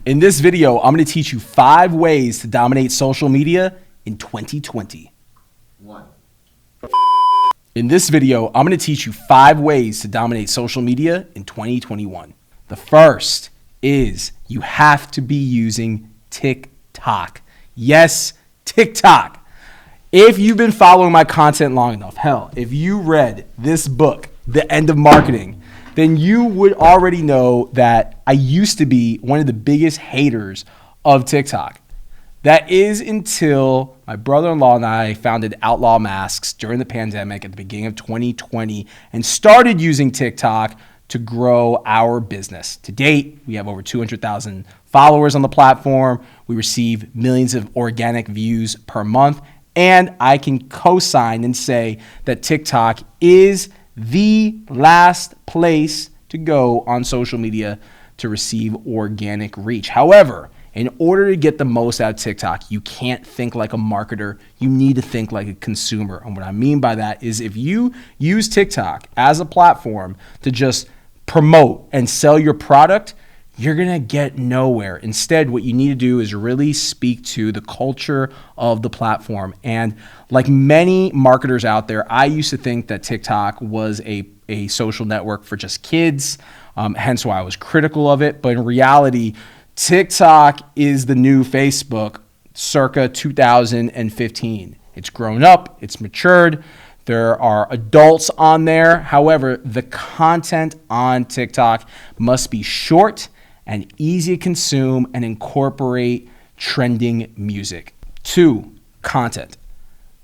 In this video, I'm going to teach you 5 ways to dominate social media in 2020. 1. In this video, I'm going to teach you 5 ways to dominate social media in 2021. The first is you have to be using TikTok. Yes, TikTok. If you've been following my content long enough, hell, if you read this book, The End of Marketing, then you would already know that I used to be one of the biggest haters of TikTok. That is until my brother-in-law and I founded Outlaw Masks during the pandemic at the beginning of 2020 and started using TikTok to grow our business. To date, we have over 200,000 followers on the platform. We receive millions of organic views per month. And I can co-sign and say that TikTok is the last place to go on social media to receive organic reach. However, in order to get the most out of TikTok, you can't think like a marketer. You need to think like a consumer. And what I mean by that is if you use TikTok as a platform to just promote and sell your product, you're going to get nowhere. Instead, what you need to do is really speak to the culture of the platform. And like many marketers out there, I used to think that TikTok was a social network for just kids, hence why I was critical of it. But in reality, TikTok is the new Facebook circa 2015. It's grown up, it's matured. There are adults on there. However, the content on TikTok must be short and easy to consume and incorporate trending music. 2, content.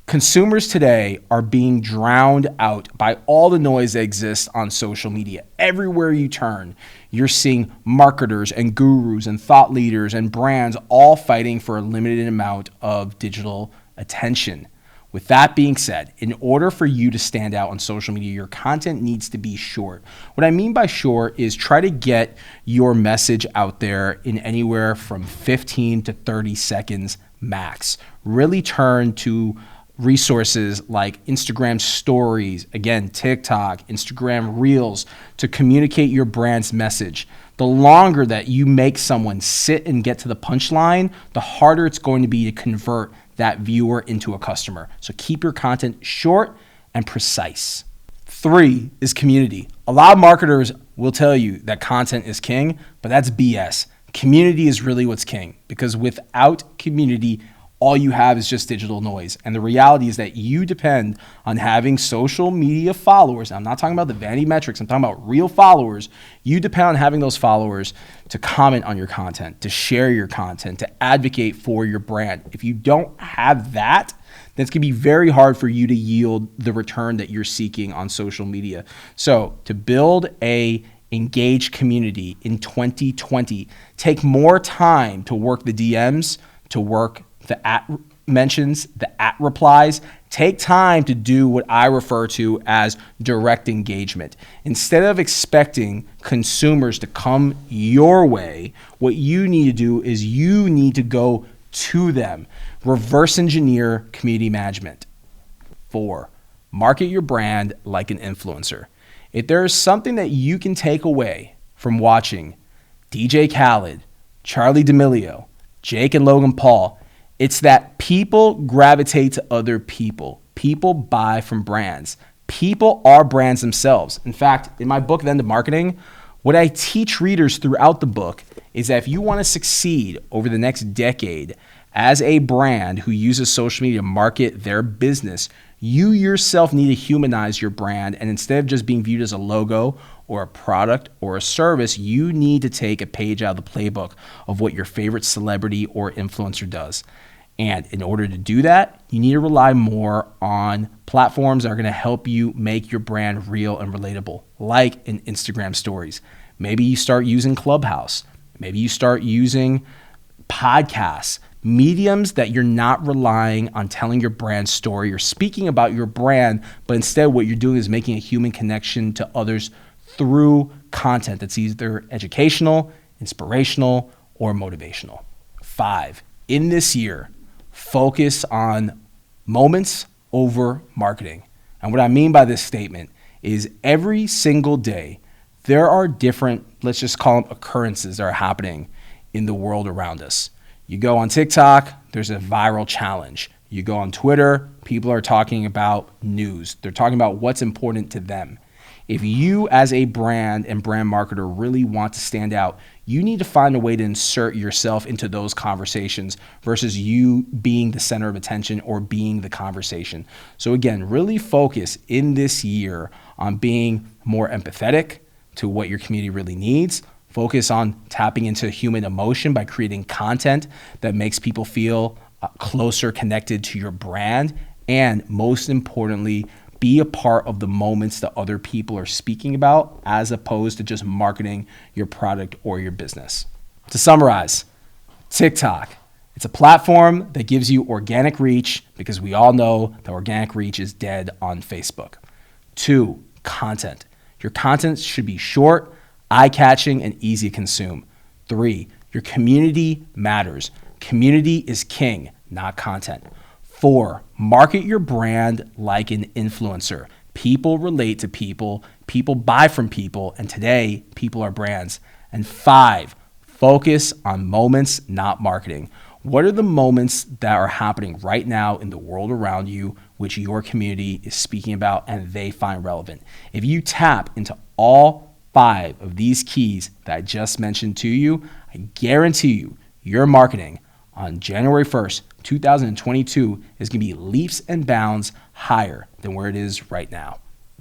Consumers today are being drowned out by all the noise that exists on social media. Everywhere you turn, you're seeing marketers and gurus and thought leaders and brands all fighting for a limited amount of digital attention. With that being said, in order for you to stand out on social media, your content needs to be short. What I mean by short is try to get your message out there in anywhere from 15 to 30 seconds max. Really turn to resources like Instagram stories, again, TikTok, Instagram Reels to communicate your brand's message. The longer that you make someone sit and get to the punchline, the harder it's going to be to convert that viewer into a customer. So keep your content short and precise. 3 is community. A lot of marketers will tell you that content is king, but that's BS. Community is really what's king, because without community, all you have is just digital noise. And the reality is that you depend on having social media followers. I'm not talking about the vanity metrics. I'm talking about real followers. You depend on having those followers to comment on your content, to share your content, to advocate for your brand. If you don't have that, then it's going to be very hard for you to yield the return that you're seeking on social media. So to build a engaged community in 2020, take more time to work the DMs, to work the at mentions, the at replies. Take time to do what I refer to as direct engagement. Instead of expecting consumers to come your way, what you need to do is you need to go to them. Reverse engineer community management. 4, market your brand like an influencer. If there is something that you can take away from watching DJ Khaled, Charli D'Amelio, Jake and Logan Paul, it's that people gravitate to other people. People buy from brands. People are brands themselves. In fact, in my book, The End of Marketing, what I teach readers throughout the book is that if you want to succeed over the next decade as a brand who uses social media to market their business, you yourself need to humanize your brand. And instead of just being viewed as a logo or a product or a service, you need to take a page out of the playbook of what your favorite celebrity or influencer does. And in order to do that, you need to rely more on platforms that are going to help you make your brand real and relatable, like in Instagram stories. Maybe you start using Clubhouse. Maybe you start using podcasts, mediums that you're not relying on telling your brand story or speaking about your brand, but instead what you're doing is making a human connection to others through content that's either educational, inspirational, or motivational. 5, in this year, focus on moments over marketing. And what I mean by this statement is every single day, there are different, let's just call them occurrences that are happening in the world around us. You go on TikTok, there's a viral challenge. You go on Twitter, people are talking about news. They're talking about what's important to them. If you as a brand and brand marketer really want to stand out, you need to find a way to insert yourself into those conversations versus you being the center of attention or being the conversation. So again, really focus in this year on being more empathetic to what your community really needs. Focus on tapping into human emotion by creating content that makes people feel closer connected to your brand. And most importantly, be a part of the moments that other people are speaking about as opposed to just marketing your product or your business. To summarize, TikTok, it's a platform that gives you organic reach because we all know that organic reach is dead on Facebook. 2, content. Your content should be short, eye-catching, and easy to consume. 3, your community matters. Community is king, not content. 4, market your brand like an influencer. People relate to people, people buy from people, and today, people are brands. And 5, focus on moments, not marketing. What are the moments that are happening right now in the world around you, which your community is speaking about and they find relevant? If you tap into all 5 of these keys that I just mentioned to you, I guarantee you, your marketing on January 1st, 2022 is going to be leaps and bounds higher than where it is right now.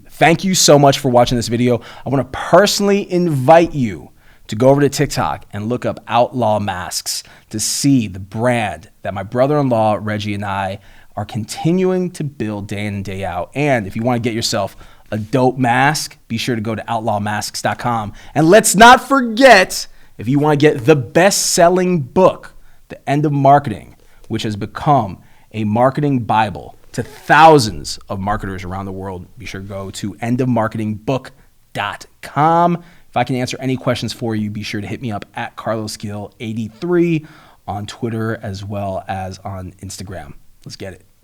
Thank you so much for watching this video. I want to personally invite you to go over to TikTok and look up Outlaw Masks to see the brand that my brother-in-law, Reggie, and I are continuing to build day in and day out. And if you want to get yourself a dope mask, be sure to go to outlawmasks.com. And let's not forget, if you want to get the best-selling book, The End of Marketing, which has become a marketing Bible to thousands of marketers around the world, be sure to go to endofmarketingbook.com. If I can answer any questions for you, be sure to hit me up at Carlos Gil 83 on Twitter as well as on Instagram. Let's get it.